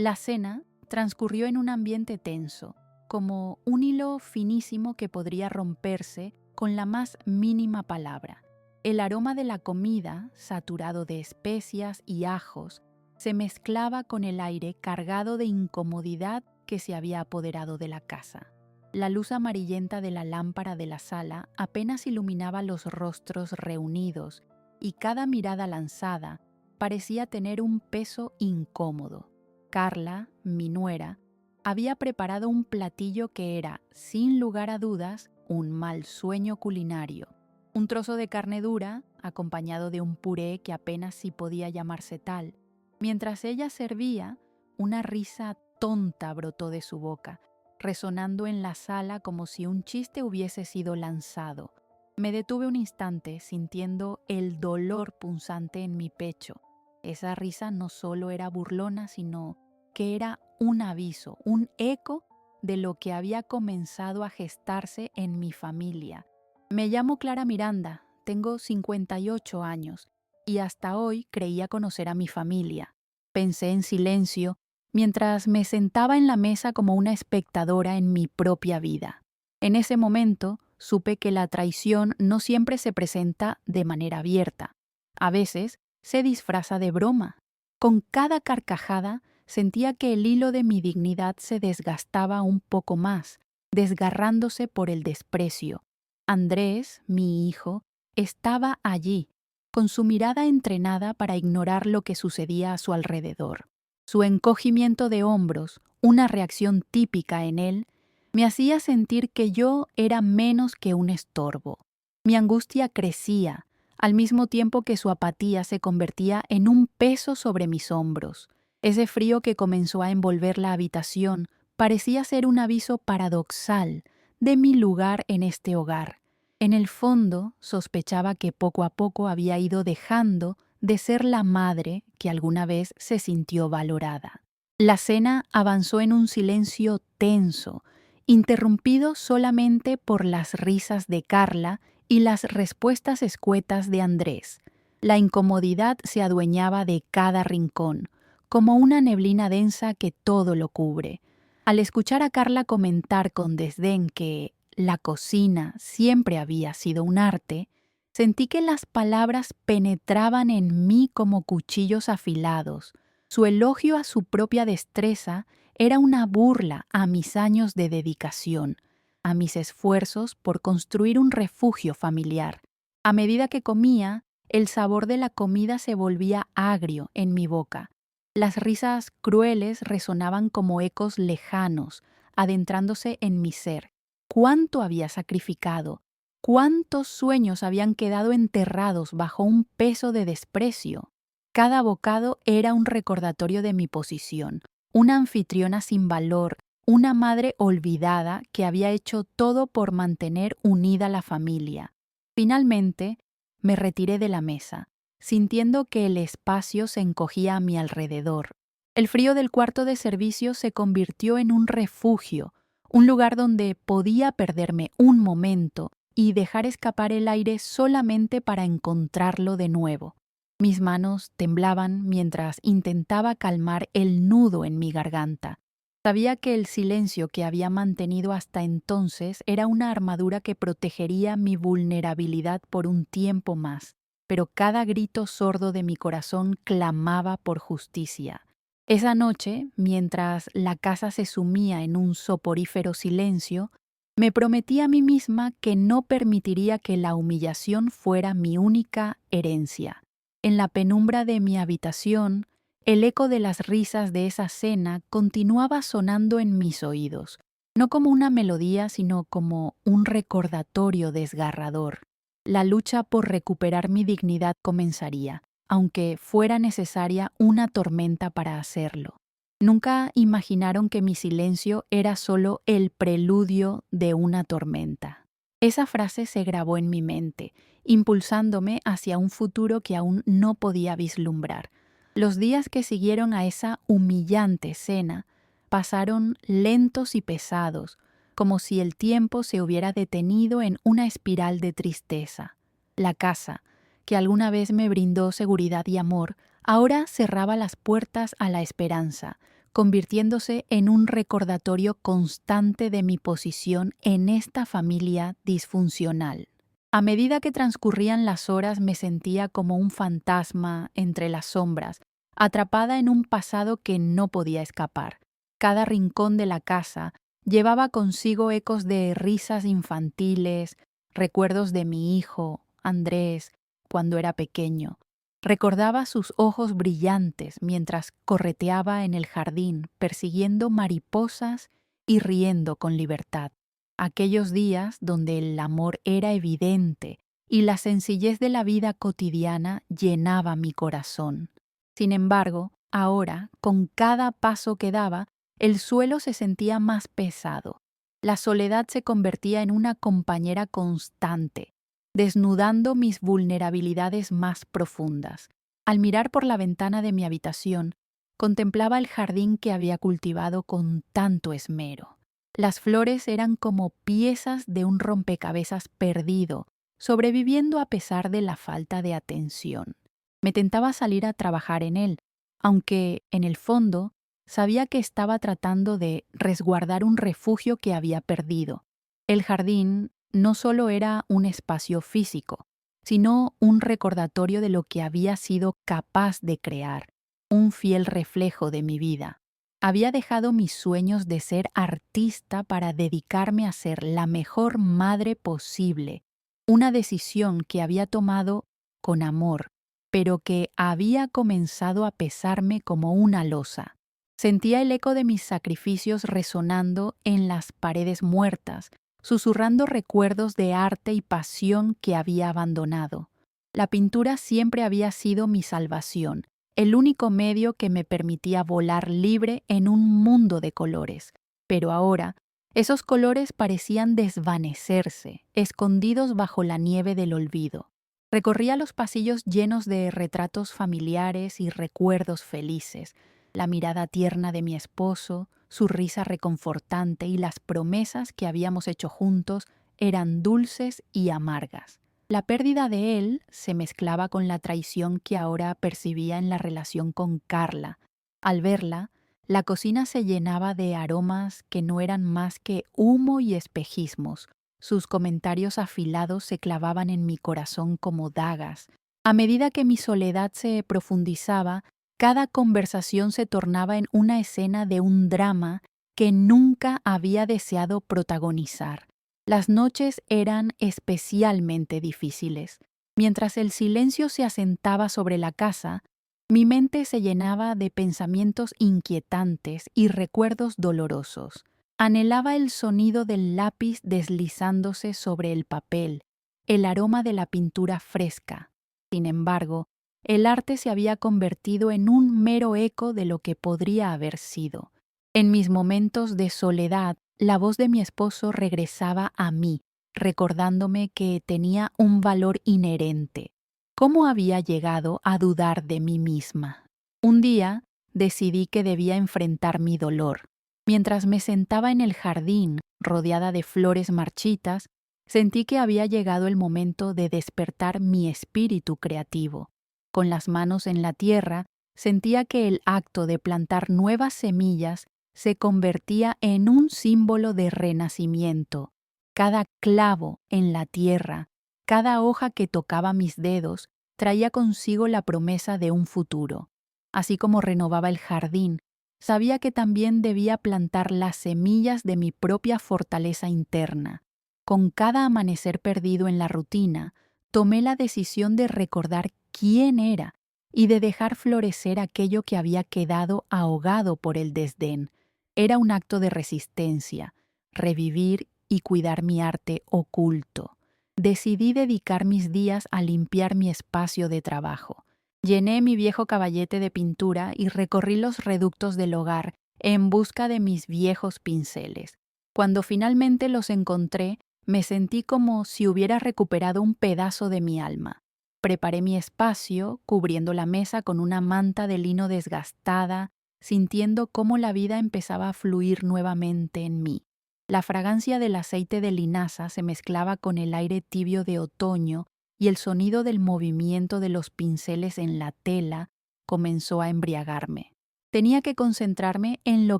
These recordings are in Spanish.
La cena transcurrió en un ambiente tenso, como un hilo finísimo que podría romperse con la más mínima palabra. El aroma de la comida, saturado de especias y ajos, se mezclaba con el aire cargado de incomodidad que se había apoderado de la casa. La luz amarillenta de la lámpara de la sala apenas iluminaba los rostros reunidos y cada mirada lanzada parecía tener un peso incómodo. Carla, mi nuera, había preparado un platillo que era, sin lugar a dudas, un mal sueño culinario. Un trozo de carne dura, acompañado de un puré que apenas si podía llamarse tal. Mientras ella servía, una risa tonta brotó de su boca, resonando en la sala como si un chiste hubiese sido lanzado. Me detuve un instante sintiendo el dolor punzante en mi pecho. Esa risa no solo era burlona, sino que era un aviso, un eco de lo que había comenzado a gestarse en mi familia. Me llamo Clara Miranda, tengo 58 años y hasta hoy creía conocer a mi familia. Pensé en silencio mientras me sentaba en la mesa como una espectadora en mi propia vida. En ese momento supe que la traición no siempre se presenta de manera abierta. A veces se disfraza de broma. Con cada carcajada sentía que el hilo de mi dignidad se desgastaba un poco más, desgarrándose por el desprecio. Andrés, mi hijo, estaba allí, con su mirada entrenada para ignorar lo que sucedía a su alrededor. Su encogimiento de hombros, una reacción típica en él, me hacía sentir que yo era menos que un estorbo. Mi angustia crecía, al mismo tiempo que su apatía se convertía en un peso sobre mis hombros. Ese frío que comenzó a envolver la habitación parecía ser un aviso paradoxal de mi lugar en este hogar. En el fondo, sospechaba que poco a poco había ido dejando de ser la madre que alguna vez se sintió valorada. La cena avanzó en un silencio tenso, interrumpido solamente por las risas de Carla y las respuestas escuetas de Andrés. La incomodidad se adueñaba de cada rincón, como una neblina densa que todo lo cubre. Al escuchar a Carla comentar con desdén que la cocina siempre había sido un arte, sentí que las palabras penetraban en mí como cuchillos afilados. Su elogio a su propia destreza era una burla a mis años de dedicación, a mis esfuerzos por construir un refugio familiar. A medida que comía, el sabor de la comida se volvía agrio en mi boca. Las risas crueles resonaban como ecos lejanos, adentrándose en mi ser. ¿Cuánto había sacrificado? ¿Cuántos sueños habían quedado enterrados bajo un peso de desprecio? Cada bocado era un recordatorio de mi posición, una anfitriona sin valor, una madre olvidada que había hecho todo por mantener unida la familia. Finalmente, me retiré de la mesa, sintiendo que el espacio se encogía a mi alrededor. El frío del cuarto de servicio se convirtió en un refugio, un lugar donde podía perderme un momento y dejar escapar el aire solamente para encontrarlo de nuevo. Mis manos temblaban mientras intentaba calmar el nudo en mi garganta. Sabía que el silencio que había mantenido hasta entonces era una armadura que protegería mi vulnerabilidad por un tiempo más, pero cada grito sordo de mi corazón clamaba por justicia. Esa noche, mientras la casa se sumía en un soporífero silencio, me prometí a mí misma que no permitiría que la humillación fuera mi única herencia. En la penumbra de mi habitación, el eco de las risas de esa cena continuaba sonando en mis oídos, no como una melodía, sino como un recordatorio desgarrador. La lucha por recuperar mi dignidad comenzaría, aunque fuera necesaria una tormenta para hacerlo. Nunca imaginaron que mi silencio era solo el preludio de una tormenta. Esa frase se grabó en mi mente, impulsándome hacia un futuro que aún no podía vislumbrar. Los días que siguieron a esa humillante cena pasaron lentos y pesados, como si el tiempo se hubiera detenido en una espiral de tristeza. La casa, que alguna vez me brindó seguridad y amor, ahora cerraba las puertas a la esperanza, convirtiéndose en un recordatorio constante de mi posición en esta familia disfuncional. A medida que transcurrían las horas me sentía como un fantasma entre las sombras, atrapada en un pasado que no podía escapar. Cada rincón de la casa llevaba consigo ecos de risas infantiles, recuerdos de mi hijo, Andrés, cuando era pequeño. Recordaba sus ojos brillantes mientras correteaba en el jardín, persiguiendo mariposas y riendo con libertad. Aquellos días donde el amor era evidente y la sencillez de la vida cotidiana llenaba mi corazón. Sin embargo, ahora, con cada paso que daba, el suelo se sentía más pesado. La soledad se convertía en una compañera constante, desnudando mis vulnerabilidades más profundas. Al mirar por la ventana de mi habitación, contemplaba el jardín que había cultivado con tanto esmero. Las flores eran como piezas de un rompecabezas perdido, sobreviviendo a pesar de la falta de atención. Me tentaba salir a trabajar en él, aunque, en el fondo, sabía que estaba tratando de resguardar un refugio que había perdido. El jardín no solo era un espacio físico, sino un recordatorio de lo que había sido capaz de crear, un fiel reflejo de mi vida. Había dejado mis sueños de ser artista para dedicarme a ser la mejor madre posible, una decisión que había tomado con amor, pero que había comenzado a pesarme como una losa. Sentía el eco de mis sacrificios resonando en las paredes muertas, susurrando recuerdos de arte y pasión que había abandonado. La pintura siempre había sido mi salvación, el único medio que me permitía volar libre en un mundo de colores. Pero ahora, esos colores parecían desvanecerse, escondidos bajo la nieve del olvido. Recorría los pasillos llenos de retratos familiares y recuerdos felices, la mirada tierna de mi esposo, su risa reconfortante y las promesas que habíamos hecho juntos eran dulces y amargas. La pérdida de él se mezclaba con la traición que ahora percibía en la relación con Carla. Al verla, la cocina se llenaba de aromas que no eran más que humo y espejismos. Sus comentarios afilados se clavaban en mi corazón como dagas. A medida que mi soledad se profundizaba, cada conversación se tornaba en una escena de un drama que nunca había deseado protagonizar. Las noches eran especialmente difíciles. Mientras el silencio se asentaba sobre la casa, mi mente se llenaba de pensamientos inquietantes y recuerdos dolorosos. Anhelaba el sonido del lápiz deslizándose sobre el papel, el aroma de la pintura fresca. Sin embargo, el arte se había convertido en un mero eco de lo que podría haber sido. En mis momentos de soledad, la voz de mi esposo regresaba a mí, recordándome que tenía un valor inherente. ¿Cómo había llegado a dudar de mí misma? Un día decidí que debía enfrentar mi dolor. Mientras me sentaba en el jardín, rodeada de flores marchitas, sentí que había llegado el momento de despertar mi espíritu creativo. Con las manos en la tierra, sentía que el acto de plantar nuevas semillas se convertía en un símbolo de renacimiento. Cada clavo en la tierra, cada hoja que tocaba mis dedos, traía consigo la promesa de un futuro. Así como renovaba el jardín, sabía que también debía plantar las semillas de mi propia fortaleza interna. Con cada amanecer perdido en la rutina, tomé la decisión de recordar quién era y de dejar florecer aquello que había quedado ahogado por el desdén. Era un acto de resistencia, revivir y cuidar mi arte oculto. Decidí dedicar mis días a limpiar mi espacio de trabajo. Llené mi viejo caballete de pintura y recorrí los reductos del hogar en busca de mis viejos pinceles. Cuando finalmente los encontré, me sentí como si hubiera recuperado un pedazo de mi alma. Preparé mi espacio, cubriendo la mesa con una manta de lino desgastada, sintiendo cómo la vida empezaba a fluir nuevamente en mí. La fragancia del aceite de linaza se mezclaba con el aire tibio de otoño y el sonido del movimiento de los pinceles en la tela comenzó a embriagarme. Tenía que concentrarme en lo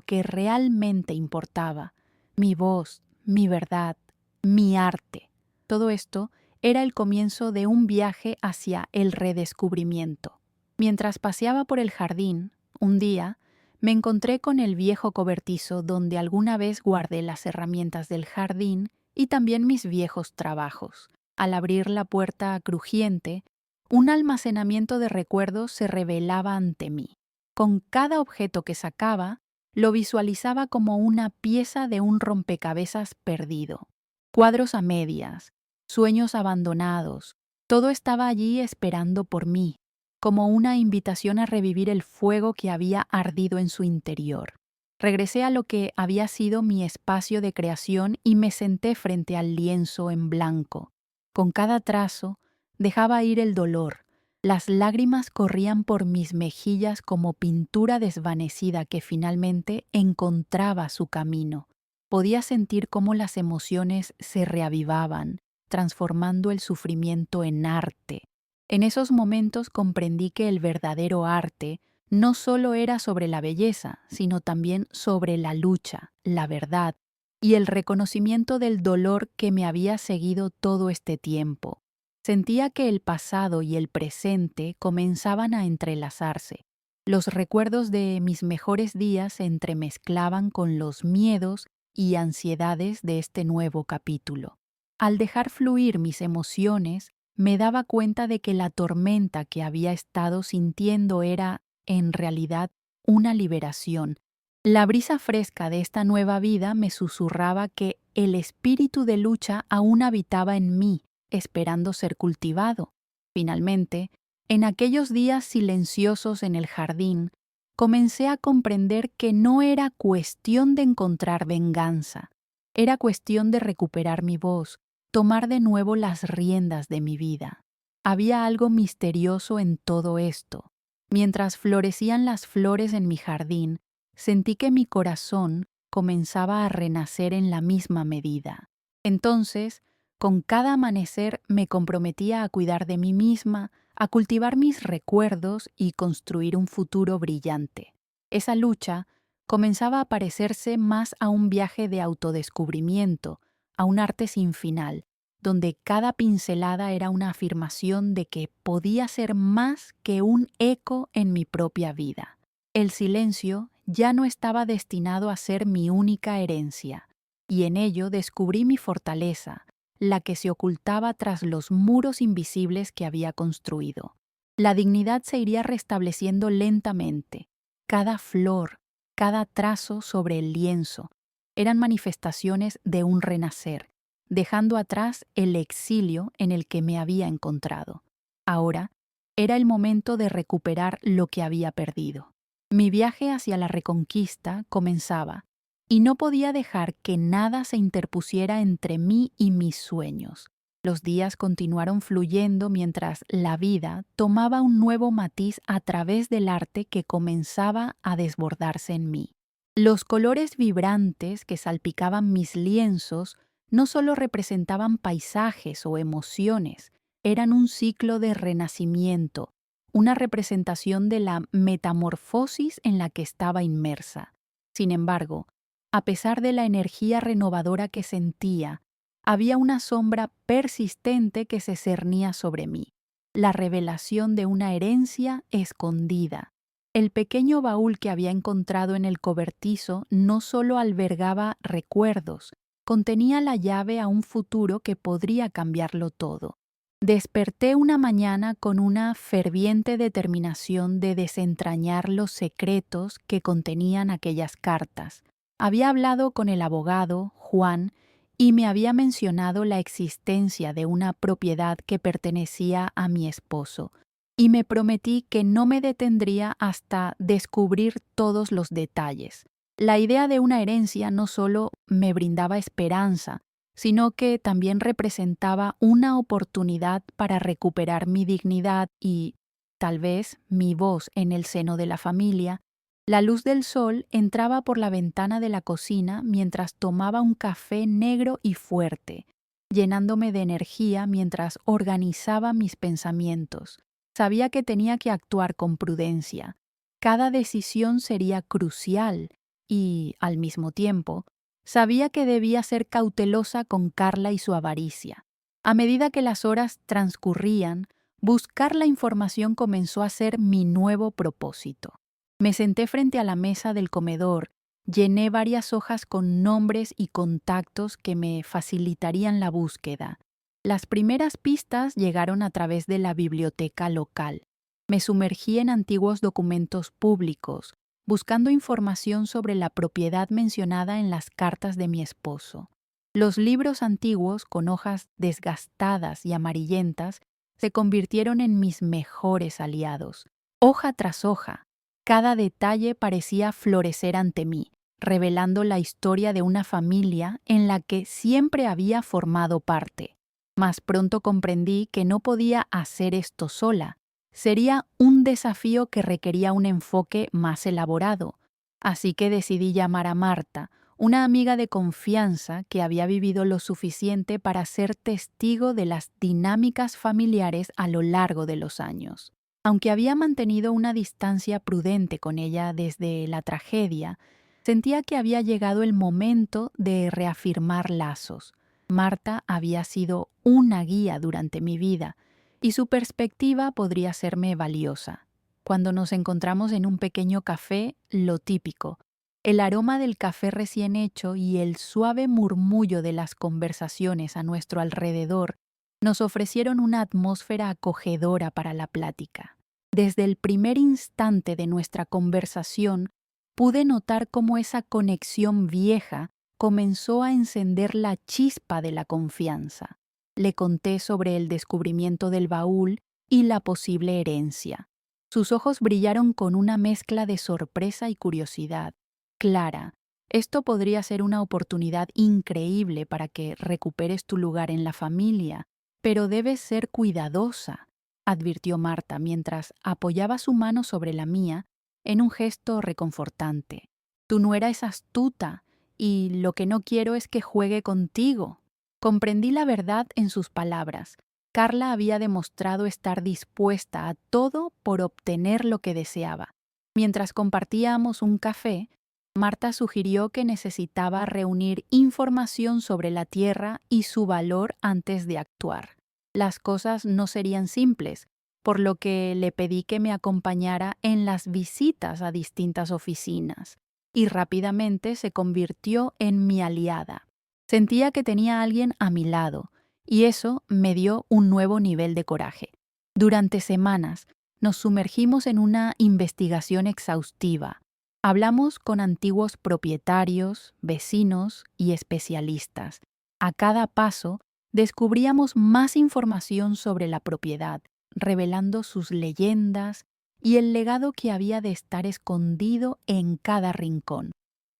que realmente importaba: mi voz, mi verdad, mi arte. Todo esto era el comienzo de un viaje hacia el redescubrimiento. Mientras paseaba por el jardín, un día, me encontré con el viejo cobertizo donde alguna vez guardé las herramientas del jardín y también mis viejos trabajos. Al abrir la puerta crujiente, un almacenamiento de recuerdos se revelaba ante mí. Con cada objeto que sacaba, lo visualizaba como una pieza de un rompecabezas perdido. Cuadros a medias, sueños abandonados, todo estaba allí esperando por mí, como una invitación a revivir el fuego que había ardido en su interior. Regresé a lo que había sido mi espacio de creación y me senté frente al lienzo en blanco. Con cada trazo, dejaba ir el dolor. Las lágrimas corrían por mis mejillas como pintura desvanecida que finalmente encontraba su camino. Podía sentir cómo las emociones se reavivaban, transformando el sufrimiento en arte. En esos momentos comprendí que el verdadero arte no solo era sobre la belleza, sino también sobre la lucha, la verdad y el reconocimiento del dolor que me había seguido todo este tiempo. Sentía que el pasado y el presente comenzaban a entrelazarse. Los recuerdos de mis mejores días se entremezclaban con los miedos y ansiedades de este nuevo capítulo. Al dejar fluir mis emociones, me daba cuenta de que la tormenta que había estado sintiendo era, en realidad, una liberación. La brisa fresca de esta nueva vida me susurraba que el espíritu de lucha aún habitaba en mí, esperando ser cultivado. Finalmente, en aquellos días silenciosos en el jardín, comencé a comprender que no era cuestión de encontrar venganza, era cuestión de recuperar mi voz, tomar de nuevo las riendas de mi vida. Había algo misterioso en todo esto. Mientras florecían las flores en mi jardín, sentí que mi corazón comenzaba a renacer en la misma medida. Entonces, con cada amanecer me comprometía a cuidar de mí misma, a cultivar mis recuerdos y construir un futuro brillante. Esa lucha comenzaba a parecerse más a un viaje de autodescubrimiento, a un arte sin final, donde cada pincelada era una afirmación de que podía ser más que un eco en mi propia vida. El silencio ya no estaba destinado a ser mi única herencia, y en ello descubrí mi fortaleza, la que se ocultaba tras los muros invisibles que había construido. La dignidad se iría restableciendo lentamente. Cada flor, cada trazo sobre el lienzo, eran manifestaciones de un renacer, dejando atrás el exilio en el que me había encontrado. Ahora era el momento de recuperar lo que había perdido. Mi viaje hacia la reconquista comenzaba, y no podía dejar que nada se interpusiera entre mí y mis sueños. Los días continuaron fluyendo mientras la vida tomaba un nuevo matiz a través del arte que comenzaba a desbordarse en mí. Los colores vibrantes que salpicaban mis lienzos no solo representaban paisajes o emociones, eran un ciclo de renacimiento, una representación de la metamorfosis en la que estaba inmersa. Sin embargo, a pesar de la energía renovadora que sentía, había una sombra persistente que se cernía sobre mí, la revelación de una herencia escondida. El pequeño baúl que había encontrado en el cobertizo no solo albergaba recuerdos, contenía la llave a un futuro que podría cambiarlo todo. Desperté una mañana con una ferviente determinación de desentrañar los secretos que contenían aquellas cartas. Había hablado con el abogado, Juan, y me había mencionado la existencia de una propiedad que pertenecía a mi esposo, y me prometí que no me detendría hasta descubrir todos los detalles. La idea de una herencia no solo me brindaba esperanza, sino que también representaba una oportunidad para recuperar mi dignidad y, tal vez, mi voz en el seno de la familia. La luz del sol entraba por la ventana de la cocina mientras tomaba un café negro y fuerte, llenándome de energía mientras organizaba mis pensamientos. Sabía que tenía que actuar con prudencia. Cada decisión sería crucial y, al mismo tiempo, sabía que debía ser cautelosa con Carla y su avaricia. A medida que las horas transcurrían, buscar la información comenzó a ser mi nuevo propósito. Me senté frente a la mesa del comedor, llené varias hojas con nombres y contactos que me facilitarían la búsqueda. Las primeras pistas llegaron a través de la biblioteca local. Me sumergí en antiguos documentos públicos, buscando información sobre la propiedad mencionada en las cartas de mi esposo. Los libros antiguos, con hojas desgastadas y amarillentas, se convirtieron en mis mejores aliados. Hoja tras hoja, cada detalle parecía florecer ante mí, revelando la historia de una familia en la que siempre había formado parte. Mas pronto comprendí que no podía hacer esto sola. Sería un desafío que requería un enfoque más elaborado, así que decidí llamar a Marta, una amiga de confianza que había vivido lo suficiente para ser testigo de las dinámicas familiares a lo largo de los años. Aunque había mantenido una distancia prudente con ella desde la tragedia, sentía que había llegado el momento de reafirmar lazos. Marta había sido una guía durante mi vida, y su perspectiva podría serme valiosa. Cuando nos encontramos en un pequeño café, lo típico, el aroma del café recién hecho y el suave murmullo de las conversaciones a nuestro alrededor nos ofrecieron una atmósfera acogedora para la plática. Desde el primer instante de nuestra conversación, pude notar cómo esa conexión vieja comenzó a encender la chispa de la confianza. Le conté sobre el descubrimiento del baúl y la posible herencia. Sus ojos brillaron con una mezcla de sorpresa y curiosidad. Clara, esto podría ser una oportunidad increíble para que recuperes tu lugar en la familia, pero debes ser cuidadosa, advirtió Marta mientras apoyaba su mano sobre la mía en un gesto reconfortante. Tu nuera es astuta y lo que no quiero es que juegue contigo. Comprendí la verdad en sus palabras. Carla había demostrado estar dispuesta a todo por obtener lo que deseaba. Mientras compartíamos un café, Marta sugirió que necesitaba reunir información sobre la tierra y su valor antes de actuar. Las cosas no serían simples, por lo que le pedí que me acompañara en las visitas a distintas oficinas, y rápidamente se convirtió en mi aliada. Sentía que tenía a alguien a mi lado, y eso me dio un nuevo nivel de coraje. Durante semanas nos sumergimos en una investigación exhaustiva. Hablamos con antiguos propietarios, vecinos y especialistas. A cada paso descubríamos más información sobre la propiedad, revelando sus leyendas y el legado que había de estar escondido en cada rincón.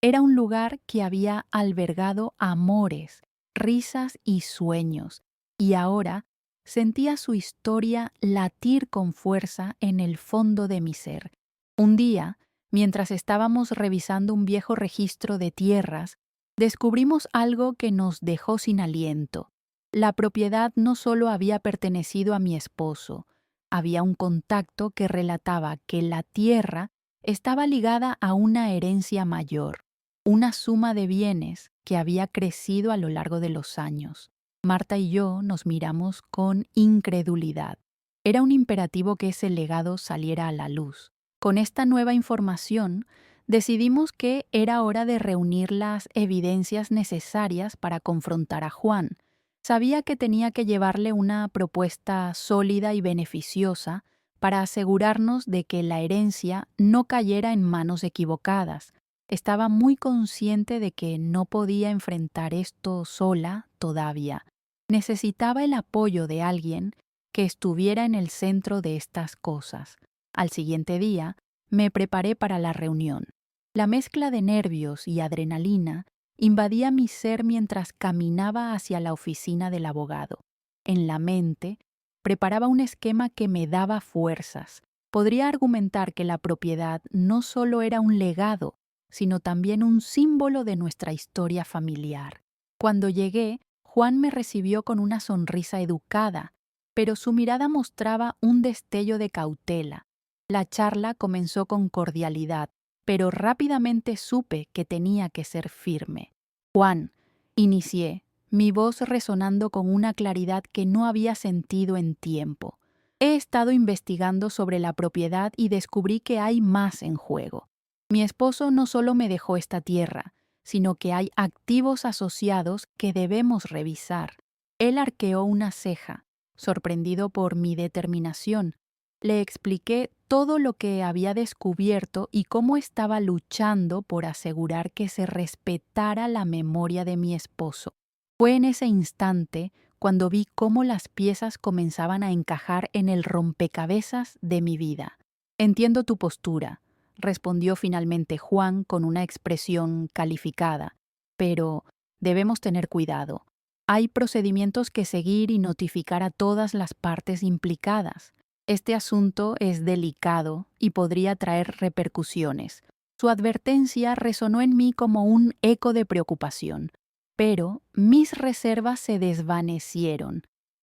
Era un lugar que había albergado amores, risas y sueños, y ahora sentía su historia latir con fuerza en el fondo de mi ser. Un día, mientras estábamos revisando un viejo registro de tierras, descubrimos algo que nos dejó sin aliento. La propiedad no solo había pertenecido a mi esposo, había un contacto que relataba que la tierra estaba ligada a una herencia mayor, una suma de bienes que había crecido a lo largo de los años. Marta y yo nos miramos con incredulidad. Era un imperativo que ese legado saliera a la luz. Con esta nueva información, decidimos que era hora de reunir las evidencias necesarias para confrontar a Juan. Sabía que tenía que llevarle una propuesta sólida y beneficiosa para asegurarnos de que la herencia no cayera en manos equivocadas. Estaba muy consciente de que no podía enfrentar esto sola todavía. Necesitaba el apoyo de alguien que estuviera en el centro de estas cosas. Al siguiente día, me preparé para la reunión. La mezcla de nervios y adrenalina invadía mi ser mientras caminaba hacia la oficina del abogado. En la mente, preparaba un esquema que me daba fuerzas. Podría argumentar que la propiedad no solo era un legado, sino también un símbolo de nuestra historia familiar. Cuando llegué, Juan me recibió con una sonrisa educada, pero su mirada mostraba un destello de cautela. La charla comenzó con cordialidad, pero rápidamente supe que tenía que ser firme. Juan, inicié, mi voz resonando con una claridad que no había sentido en tiempo. He estado investigando sobre la propiedad y descubrí que hay más en juego. Mi esposo no solo me dejó esta tierra, sino que hay activos asociados que debemos revisar. Él arqueó una ceja, sorprendido por mi determinación. Le expliqué todo lo que había descubierto y cómo estaba luchando por asegurar que se respetara la memoria de mi esposo. Fue en ese instante cuando vi cómo las piezas comenzaban a encajar en el rompecabezas de mi vida. Entiendo tu postura, respondió finalmente Juan con una expresión calificada, pero debemos tener cuidado. Hay procedimientos que seguir y notificar a todas las partes implicadas. Este asunto es delicado y podría traer repercusiones. Su advertencia resonó en mí como un eco de preocupación, pero mis reservas se desvanecieron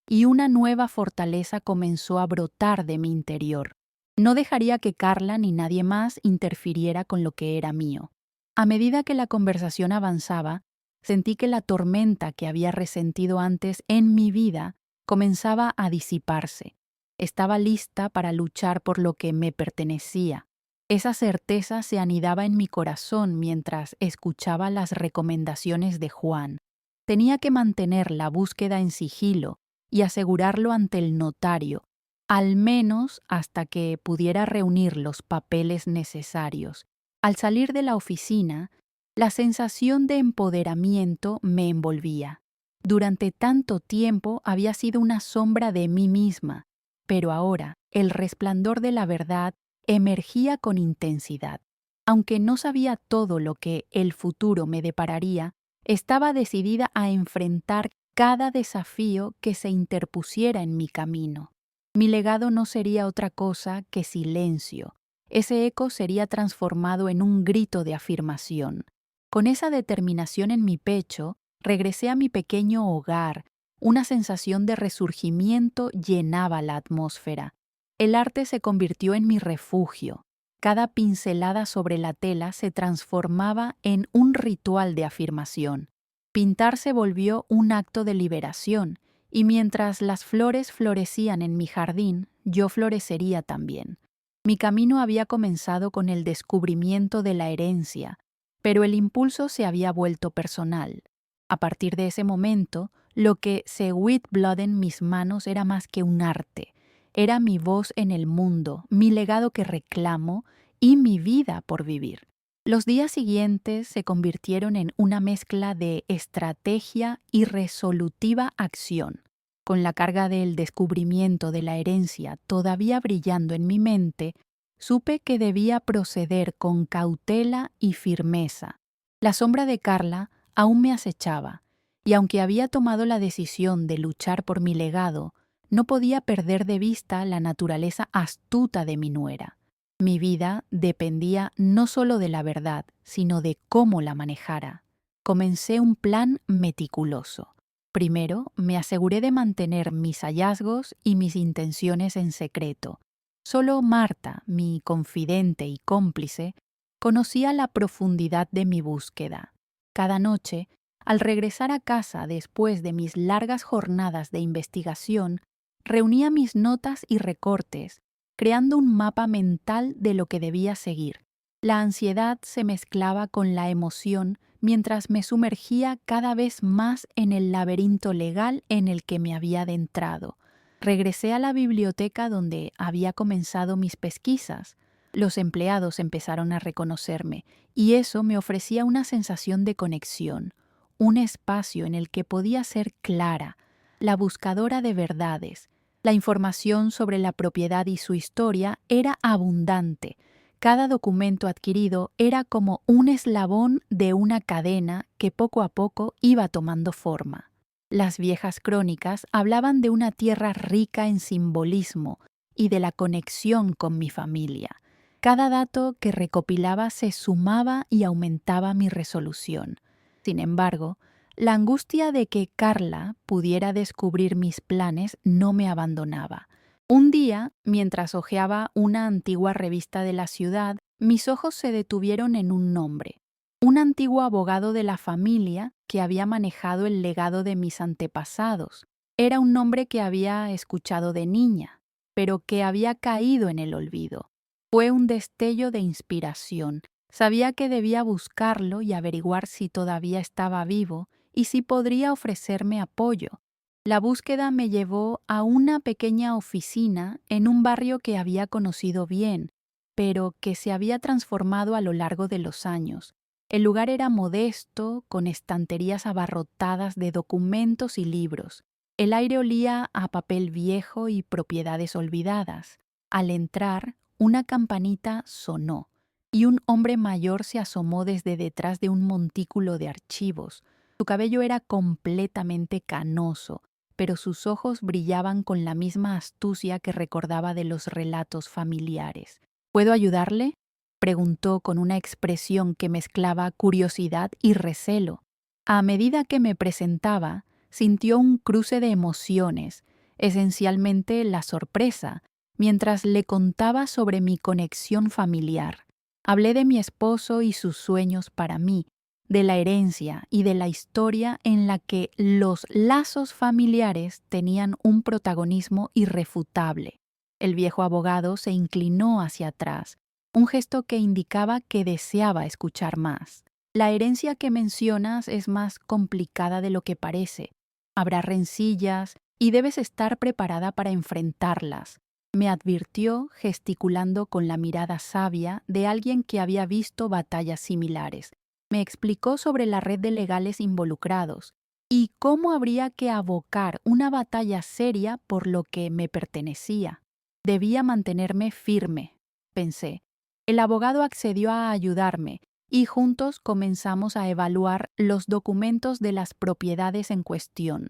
y una nueva fortaleza comenzó a brotar de mi interior. No dejaría que Carla ni nadie más interfiriera con lo que era mío. A medida que la conversación avanzaba, sentí que la tormenta que había resentido antes en mi vida comenzaba a disiparse. Estaba lista para luchar por lo que me pertenecía. Esa certeza se anidaba en mi corazón mientras escuchaba las recomendaciones de Juan. Tenía que mantener la búsqueda en sigilo y asegurarlo ante el notario, al menos hasta que pudiera reunir los papeles necesarios. Al salir de la oficina, la sensación de empoderamiento me envolvía. Durante tanto tiempo había sido una sombra de mí misma, pero ahora el resplandor de la verdad emergía con intensidad. Aunque no sabía todo lo que el futuro me depararía, estaba decidida a enfrentar cada desafío que se interpusiera en mi camino. Mi legado no sería otra cosa que silencio. Ese eco sería transformado en un grito de afirmación. Con esa determinación en mi pecho, regresé a mi pequeño hogar. Una sensación de resurgimiento llenaba la atmósfera. El arte se convirtió en mi refugio. Cada pincelada sobre la tela se transformaba en un ritual de afirmación. Pintar se volvió un acto de liberación, y mientras las flores florecían en mi jardín, yo florecería también. Mi camino había comenzado con el descubrimiento de la herencia, pero el impulso se había vuelto personal. A partir de ese momento, lo que se Whitblood en mis manos era más que un arte. Era mi voz en el mundo, mi legado que reclamo y mi vida por vivir. Los días siguientes se convirtieron en una mezcla de estrategia y resolutiva acción. Con la carga del descubrimiento de la herencia todavía brillando en mi mente, supe que debía proceder con cautela y firmeza. La sombra de Carla aún me acechaba, y aunque había tomado la decisión de luchar por mi legado, no podía perder de vista la naturaleza astuta de mi nuera. Mi vida dependía no solo de la verdad, sino de cómo la manejara. Comencé un plan meticuloso. Primero, me aseguré de mantener mis hallazgos y mis intenciones en secreto. Solo Marta, mi confidente y cómplice, conocía la profundidad de mi búsqueda. Cada noche, al regresar a casa después de mis largas jornadas de investigación, reunía mis notas y recortes, creando un mapa mental de lo que debía seguir. La ansiedad se mezclaba con la emoción mientras me sumergía cada vez más en el laberinto legal en el que me había adentrado. Regresé a la biblioteca donde había comenzado mis pesquisas. Los empleados empezaron a reconocerme, y eso me ofrecía una sensación de conexión, un espacio en el que podía ser clara, la buscadora de verdades. La información sobre la propiedad y su historia era abundante. Cada documento adquirido era como un eslabón de una cadena que poco a poco iba tomando forma. Las viejas crónicas hablaban de una tierra rica en simbolismo y de la conexión con mi familia. Cada dato que recopilaba se sumaba y aumentaba mi resolución. Sin embargo, la angustia de que Carla pudiera descubrir mis planes no me abandonaba. Un día, mientras hojeaba una antigua revista de la ciudad, mis ojos se detuvieron en un nombre. Un antiguo abogado de la familia que había manejado el legado de mis antepasados. Era un nombre que había escuchado de niña, pero que había caído en el olvido. Fue un destello de inspiración. Sabía que debía buscarlo y averiguar si todavía estaba vivo y si podría ofrecerme apoyo. La búsqueda me llevó a una pequeña oficina en un barrio que había conocido bien, pero que se había transformado a lo largo de los años. El lugar era modesto, con estanterías abarrotadas de documentos y libros. El aire olía a papel viejo y propiedades olvidadas. Al entrar, una campanita sonó, y un hombre mayor se asomó desde detrás de un montículo de archivos. Su cabello era completamente canoso, pero sus ojos brillaban con la misma astucia que recordaba de los relatos familiares. ¿Puedo ayudarle?, preguntó con una expresión que mezclaba curiosidad y recelo. A medida que me presentaba, sintió un cruce de emociones, esencialmente la sorpresa, mientras le contaba sobre mi conexión familiar. Hablé de mi esposo y sus sueños para mí, de la herencia y de la historia en la que los lazos familiares tenían un protagonismo irrefutable. El viejo abogado se inclinó hacia atrás, un gesto que indicaba que deseaba escuchar más. La herencia que mencionas es más complicada de lo que parece. Habrá rencillas y debes estar preparada para enfrentarlas, me advirtió, gesticulando con la mirada sabia de alguien que había visto batallas similares. Me explicó sobre la red de legales involucrados y cómo habría que abocar una batalla seria por lo que me pertenecía. Debía mantenerme firme, pensé. El abogado accedió a ayudarme y juntos comenzamos a evaluar los documentos de las propiedades en cuestión.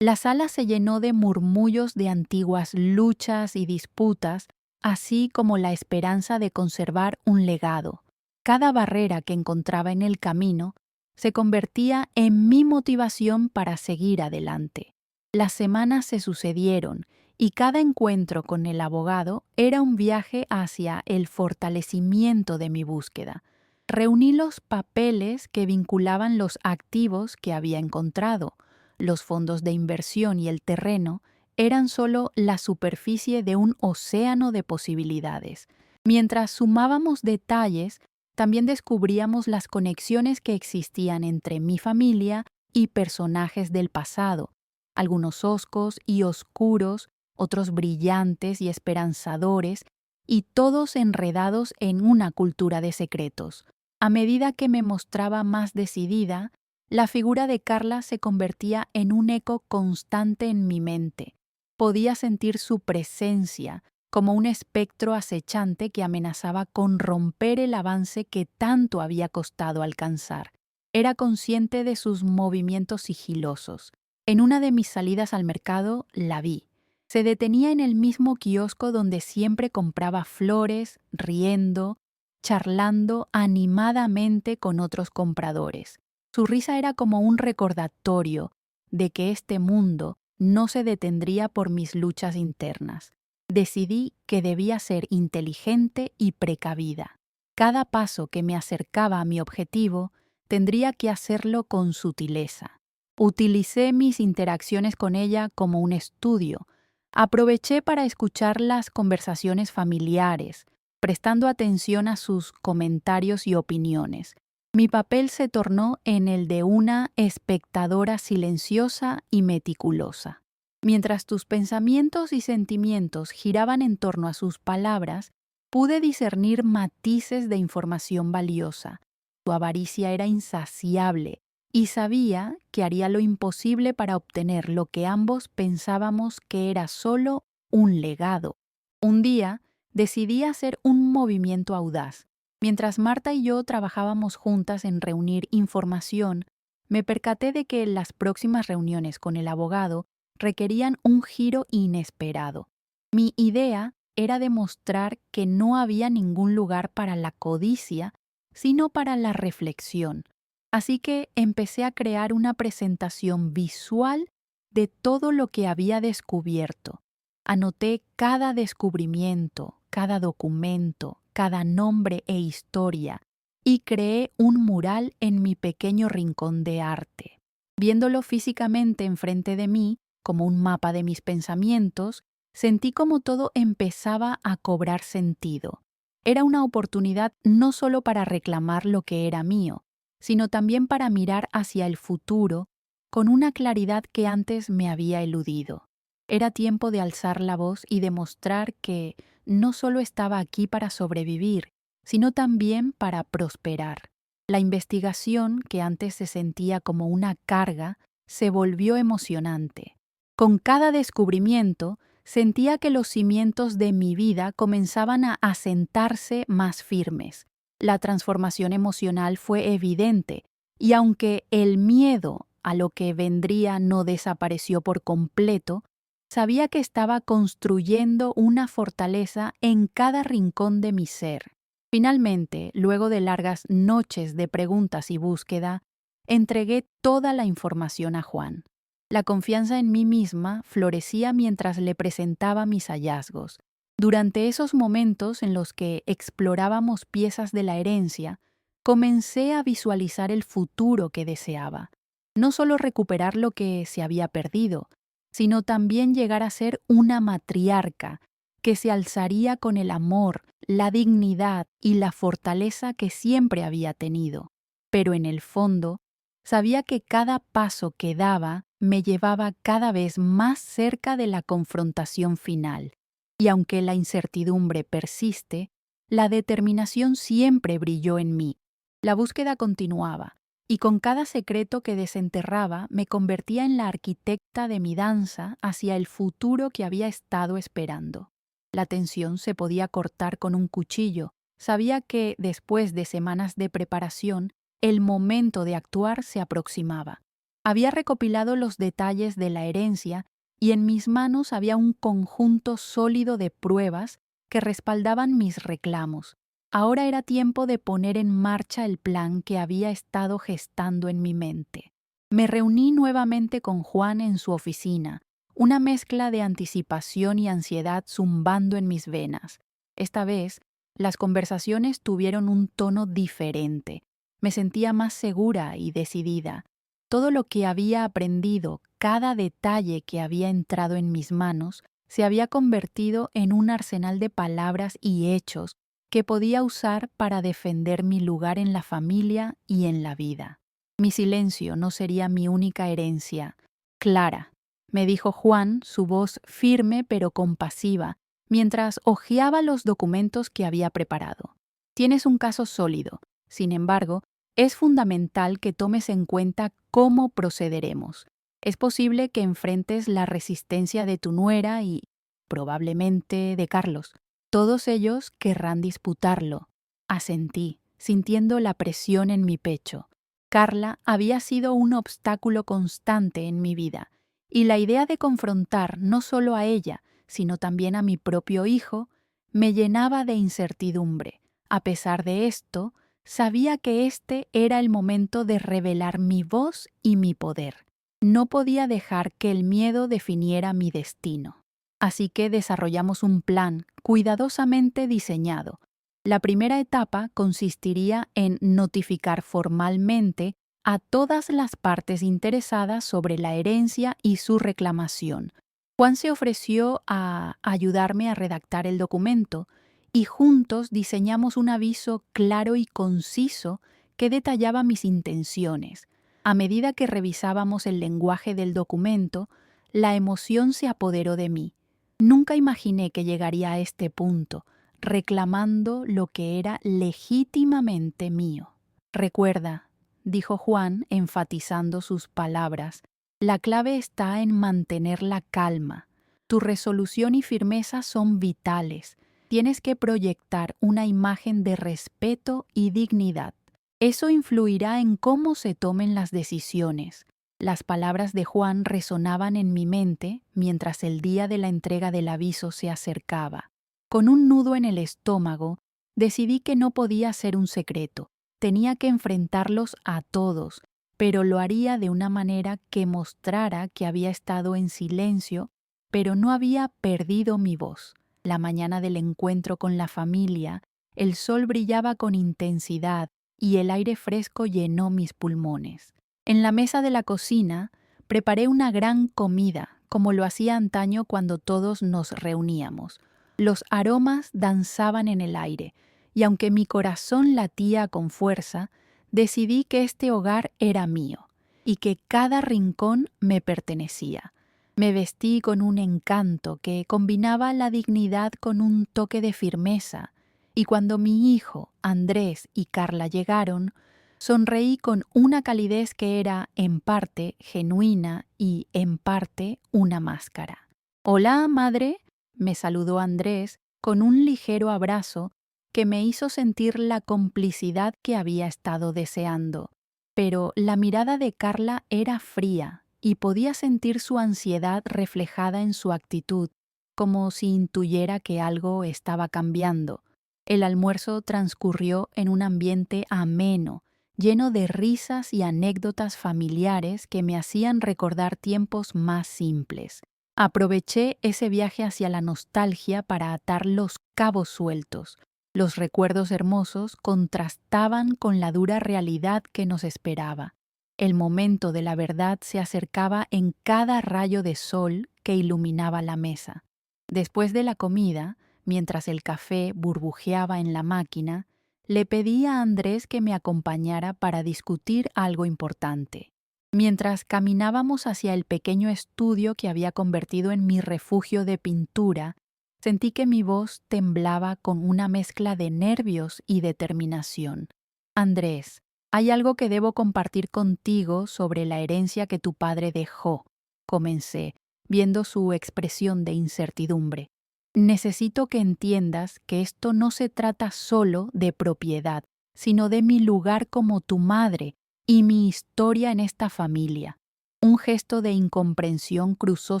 La sala se llenó de murmullos de antiguas luchas y disputas, así como la esperanza de conservar un legado. Cada barrera que encontraba en el camino se convertía en mi motivación para seguir adelante. Las semanas se sucedieron y cada encuentro con el abogado era un viaje hacia el fortalecimiento de mi búsqueda. Reuní los papeles que vinculaban los activos que había encontrado. Los fondos de inversión y el terreno eran solo la superficie de un océano de posibilidades. Mientras sumábamos detalles, también descubríamos las conexiones que existían entre mi familia y personajes del pasado, algunos hoscos y oscuros, otros brillantes y esperanzadores, y todos enredados en una cultura de secretos. A medida que me mostraba más decidida, la figura de Carla se convertía en un eco constante en mi mente. Podía sentir su presencia, como un espectro acechante que amenazaba con romper el avance que tanto había costado alcanzar. Era consciente de sus movimientos sigilosos. En una de mis salidas al mercado la vi. Se detenía en el mismo kiosco donde siempre compraba flores, riendo, charlando animadamente con otros compradores. Su risa era como un recordatorio de que este mundo no se detendría por mis luchas internas. Decidí que debía ser inteligente y precavida. Cada paso que me acercaba a mi objetivo tendría que hacerlo con sutileza. Utilicé mis interacciones con ella como un estudio. Aproveché para escuchar las conversaciones familiares, prestando atención a sus comentarios y opiniones. Mi papel se tornó en el de una espectadora silenciosa y meticulosa. Mientras tus pensamientos y sentimientos giraban en torno a sus palabras, pude discernir matices de información valiosa. Su avaricia era insaciable y sabía que haría lo imposible para obtener lo que ambos pensábamos que era solo un legado. Un día decidí hacer un movimiento audaz. Mientras Marta y yo trabajábamos juntas en reunir información, me percaté de que las próximas reuniones con el abogado requerían un giro inesperado. Mi idea era demostrar que no había ningún lugar para la codicia, sino para la reflexión. Así que empecé a crear una presentación visual de todo lo que había descubierto. Anoté cada descubrimiento, cada documento, cada nombre e historia, y creé un mural en mi pequeño rincón de arte. Viéndolo físicamente enfrente de mí, como un mapa de mis pensamientos, sentí como todo empezaba a cobrar sentido. Era una oportunidad no solo para reclamar lo que era mío, sino también para mirar hacia el futuro con una claridad que antes me había eludido. Era tiempo de alzar la voz y demostrar que no solo estaba aquí para sobrevivir, sino también para prosperar. La investigación, que antes se sentía como una carga, se volvió emocionante. Con cada descubrimiento, sentía que los cimientos de mi vida comenzaban a asentarse más firmes. La transformación emocional fue evidente, y aunque el miedo a lo que vendría no desapareció por completo, sabía que estaba construyendo una fortaleza en cada rincón de mi ser. Finalmente, luego de largas noches de preguntas y búsqueda, entregué toda la información a Juan. La confianza en mí misma florecía mientras le presentaba mis hallazgos. Durante esos momentos en los que explorábamos piezas de la herencia, comencé a visualizar el futuro que deseaba. No solo recuperar lo que se había perdido, sino también llegar a ser una matriarca que se alzaría con el amor, la dignidad y la fortaleza que siempre había tenido. Pero en el fondo, sabía que cada paso que daba me llevaba cada vez más cerca de la confrontación final. Y aunque la incertidumbre persiste, la determinación siempre brilló en mí. La búsqueda continuaba, y con cada secreto que desenterraba me convertía en la arquitecta de mi danza hacia el futuro que había estado esperando. La tensión se podía cortar con un cuchillo. Sabía que, después de semanas de preparación, el momento de actuar se aproximaba. Había recopilado los detalles de la herencia y en mis manos había un conjunto sólido de pruebas que respaldaban mis reclamos. Ahora era tiempo de poner en marcha el plan que había estado gestando en mi mente. Me reuní nuevamente con Juan en su oficina, una mezcla de anticipación y ansiedad zumbando en mis venas. Esta vez, las conversaciones tuvieron un tono diferente. Me sentía más segura y decidida. Todo lo que había aprendido, cada detalle que había entrado en mis manos, se había convertido en un arsenal de palabras y hechos que podía usar para defender mi lugar en la familia y en la vida. Mi silencio no sería mi única herencia. Clara, me dijo Juan, su voz firme pero compasiva, mientras hojeaba los documentos que había preparado. Tienes un caso sólido. Sin embargo, es fundamental que tomes en cuenta cómo procederemos. Es posible que enfrentes la resistencia de tu nuera y, probablemente, de Carlos. Todos ellos querrán disputarlo. Asentí, sintiendo la presión en mi pecho. Carla había sido un obstáculo constante en mi vida, y la idea de confrontar no solo a ella, sino también a mi propio hijo, me llenaba de incertidumbre. A pesar de esto, sabía que este era el momento de revelar mi voz y mi poder. No podía dejar que el miedo definiera mi destino. Así que desarrollamos un plan cuidadosamente diseñado. La primera etapa consistiría en notificar formalmente a todas las partes interesadas sobre la herencia y su reclamación. Juan se ofreció a ayudarme a redactar el documento y juntos diseñamos un aviso claro y conciso que detallaba mis intenciones. A medida que revisábamos el lenguaje del documento, la emoción se apoderó de mí. Nunca imaginé que llegaría a este punto, reclamando lo que era legítimamente mío. Recuerda, dijo Juan, enfatizando sus palabras, la clave está en mantener la calma. Tu resolución y firmeza son vitales. Tienes que proyectar una imagen de respeto y dignidad. Eso influirá en cómo se tomen las decisiones. Las palabras de Juan resonaban en mi mente mientras el día de la entrega del aviso se acercaba. Con un nudo en el estómago, decidí que no podía ser un secreto. Tenía que enfrentarlos a todos, pero lo haría de una manera que mostrara que había estado en silencio pero no había perdido mi voz. La mañana del encuentro con la familia, el sol brillaba con intensidad y el aire fresco llenó mis pulmones. En la mesa de la cocina, preparé una gran comida, como lo hacía antaño cuando todos nos reuníamos. Los aromas danzaban en el aire, y aunque mi corazón latía con fuerza, decidí que este hogar era mío y que cada rincón me pertenecía. Me vestí con un encanto que combinaba la dignidad con un toque de firmeza, y cuando mi hijo, Andrés y Carla llegaron, sonreí con una calidez que era en parte genuina y en parte una máscara. «Hola, madre», me saludó Andrés con un ligero abrazo que me hizo sentir la complicidad que había estado deseando. Pero la mirada de Carla era fría y podía sentir su ansiedad reflejada en su actitud, como si intuyera que algo estaba cambiando. El almuerzo transcurrió en un ambiente ameno, lleno de risas y anécdotas familiares que me hacían recordar tiempos más simples. Aproveché ese viaje hacia la nostalgia para atar los cabos sueltos. Los recuerdos hermosos contrastaban con la dura realidad que nos esperaba. El momento de la verdad se acercaba en cada rayo de sol que iluminaba la mesa. Después de la comida, mientras el café burbujeaba en la máquina, le pedí a Andrés que me acompañara para discutir algo importante. Mientras caminábamos hacia el pequeño estudio que había convertido en mi refugio de pintura, sentí que mi voz temblaba con una mezcla de nervios y determinación. «Andrés, hay algo que debo compartir contigo sobre la herencia que tu padre dejó», comencé, viendo su expresión de incertidumbre. «Necesito que entiendas que esto no se trata solo de propiedad, sino de mi lugar como tu madre y mi historia en esta familia». Un gesto de incomprensión cruzó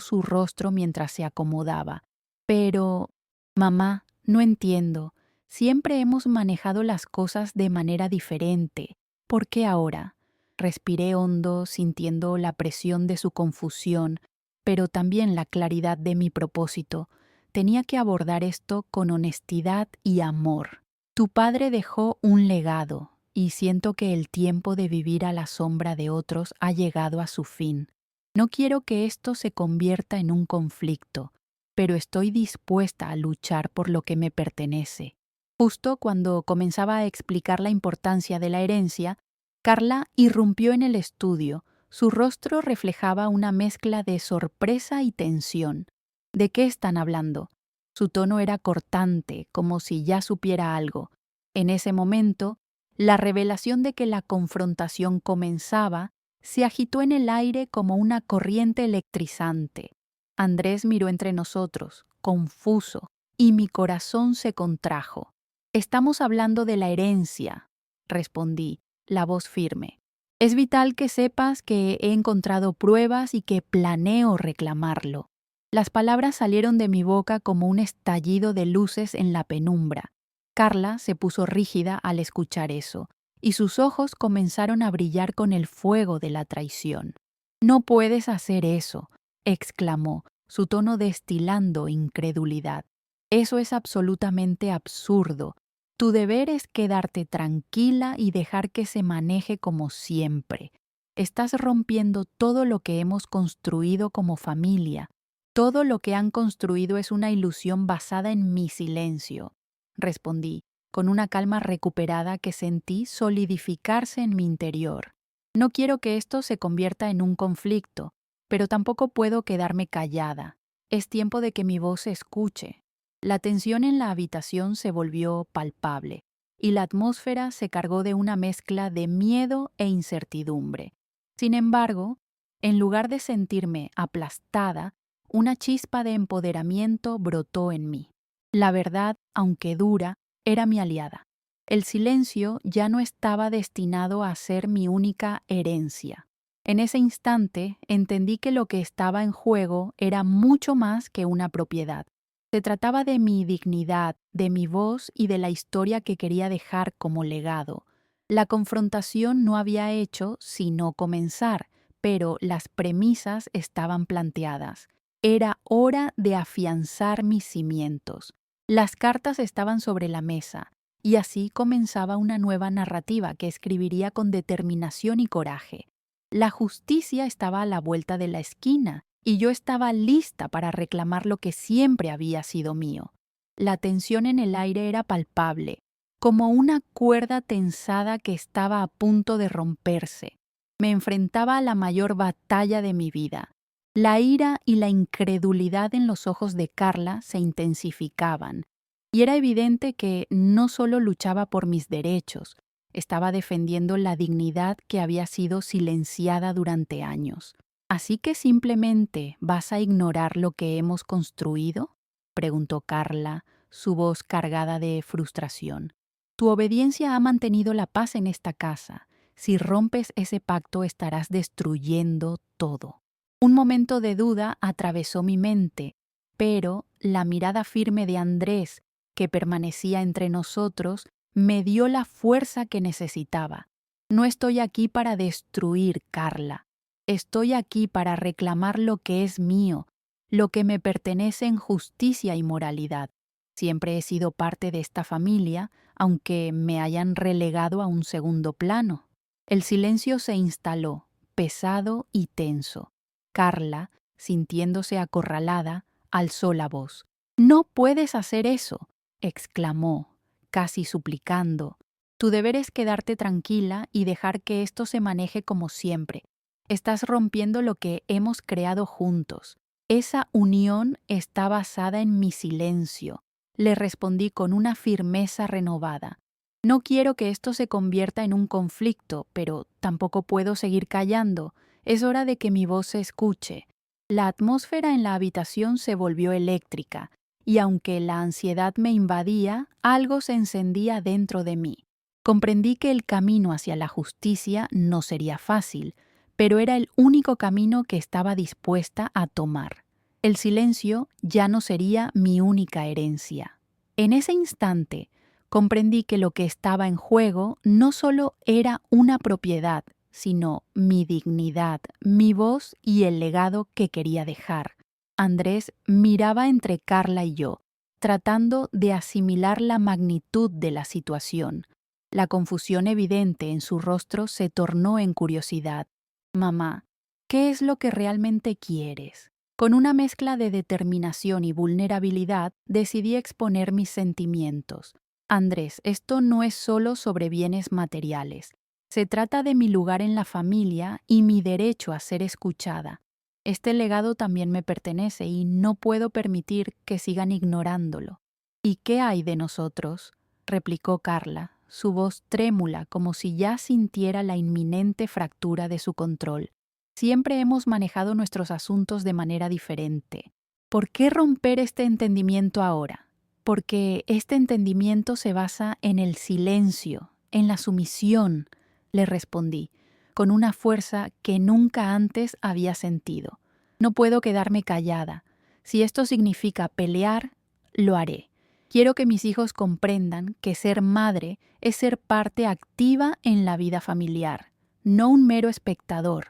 su rostro mientras se acomodaba. «Pero, mamá, no entiendo. Siempre hemos manejado las cosas de manera diferente. ¿Por qué ahora?». Respiré hondo, sintiendo la presión de su confusión, pero también la claridad de mi propósito. Tenía que abordar esto con honestidad y amor. «Tu padre dejó un legado, y siento que el tiempo de vivir a la sombra de otros ha llegado a su fin. No quiero que esto se convierta en un conflicto, pero estoy dispuesta a luchar por lo que me pertenece». Justo cuando comenzaba a explicar la importancia de la herencia, Carla irrumpió en el estudio. Su rostro reflejaba una mezcla de sorpresa y tensión. «¿De qué están hablando?». Su tono era cortante, como si ya supiera algo. En ese momento, la revelación de que la confrontación comenzaba se agitó en el aire como una corriente electrizante. Andrés miró entre nosotros, confuso, y mi corazón se contrajo. «Estamos hablando de la herencia», respondí, la voz firme. «Es vital que sepas que he encontrado pruebas y que planeo reclamarlo». Las palabras salieron de mi boca como un estallido de luces en la penumbra. Carla se puso rígida al escuchar eso, y sus ojos comenzaron a brillar con el fuego de la traición. «No puedes hacer eso», exclamó, su tono destilando incredulidad. «Eso es absolutamente absurdo. Tu deber es quedarte tranquila y dejar que se maneje como siempre. Estás rompiendo todo lo que hemos construido como familia. Todo lo que han construido es una ilusión basada en mi silencio», respondí, con una calma recuperada que sentí solidificarse en mi interior. «No quiero que esto se convierta en un conflicto, pero tampoco puedo quedarme callada. Es tiempo de que mi voz se escuche». La tensión en la habitación se volvió palpable, y la atmósfera se cargó de una mezcla de miedo e incertidumbre. Sin embargo, en lugar de sentirme aplastada, una chispa de empoderamiento brotó en mí. La verdad, aunque dura, era mi aliada. El silencio ya no estaba destinado a ser mi única herencia. En ese instante entendí que lo que estaba en juego era mucho más que una propiedad. Se trataba de mi dignidad, de mi voz y de la historia que quería dejar como legado. La confrontación no había hecho sino comenzar, pero las premisas estaban planteadas. Era hora de afianzar mis cimientos. Las cartas estaban sobre la mesa, y así comenzaba una nueva narrativa que escribiría con determinación y coraje. La justicia estaba a la vuelta de la esquina, y yo estaba lista para reclamar lo que siempre había sido mío. La tensión en el aire era palpable, como una cuerda tensada que estaba a punto de romperse. Me enfrentaba a la mayor batalla de mi vida. La ira y la incredulidad en los ojos de Carla se intensificaban, y era evidente que no solo luchaba por mis derechos, estaba defendiendo la dignidad que había sido silenciada durante años. ¿Así que simplemente vas a ignorar lo que hemos construido?, preguntó Carla, su voz cargada de frustración. Tu obediencia ha mantenido la paz en esta casa. Si rompes ese pacto estarás destruyendo todo. Un momento de duda atravesó mi mente, pero la mirada firme de Andrés, que permanecía entre nosotros, me dio la fuerza que necesitaba. No estoy aquí para destruir, Carla. Estoy aquí para reclamar lo que es mío, lo que me pertenece en justicia y moralidad. Siempre he sido parte de esta familia, aunque me hayan relegado a un segundo plano. El silencio se instaló, pesado y tenso. Carla, sintiéndose acorralada, alzó la voz. «No puedes hacer eso», exclamó, casi suplicando. «Tu deber es quedarte tranquila y dejar que esto se maneje como siempre. Estás rompiendo lo que hemos creado juntos. Esa unión está basada en mi silencio», le respondí con una firmeza renovada. «No quiero que esto se convierta en un conflicto, pero tampoco puedo seguir callando. Es hora de que mi voz se escuche». La atmósfera en la habitación se volvió eléctrica, y aunque la ansiedad me invadía, algo se encendía dentro de mí. Comprendí que el camino hacia la justicia no sería fácil, pero era el único camino que estaba dispuesta a tomar. El silencio ya no sería mi única herencia. En ese instante, comprendí que lo que estaba en juego no solo era una propiedad, sino mi dignidad, mi voz y el legado que quería dejar. Andrés miraba entre Carla y yo, tratando de asimilar la magnitud de la situación. La confusión evidente en su rostro se tornó en curiosidad. «Mamá, ¿qué es lo que realmente quieres?». Con una mezcla de determinación y vulnerabilidad, decidí exponer mis sentimientos. «Andrés, esto no es solo sobre bienes materiales. Se trata de mi lugar en la familia y mi derecho a ser escuchada. Este legado también me pertenece y no puedo permitir que sigan ignorándolo». «¿Y qué hay de nosotros?», replicó Carla, su voz trémula como si ya sintiera la inminente fractura de su control. «Siempre hemos manejado nuestros asuntos de manera diferente. ¿Por qué romper este entendimiento ahora?». «Porque este entendimiento se basa en el silencio, en la sumisión», le respondí, con una fuerza que nunca antes había sentido. «No puedo quedarme callada. Si esto significa pelear, lo haré. Quiero que mis hijos comprendan que ser madre es ser parte activa en la vida familiar, no un mero espectador».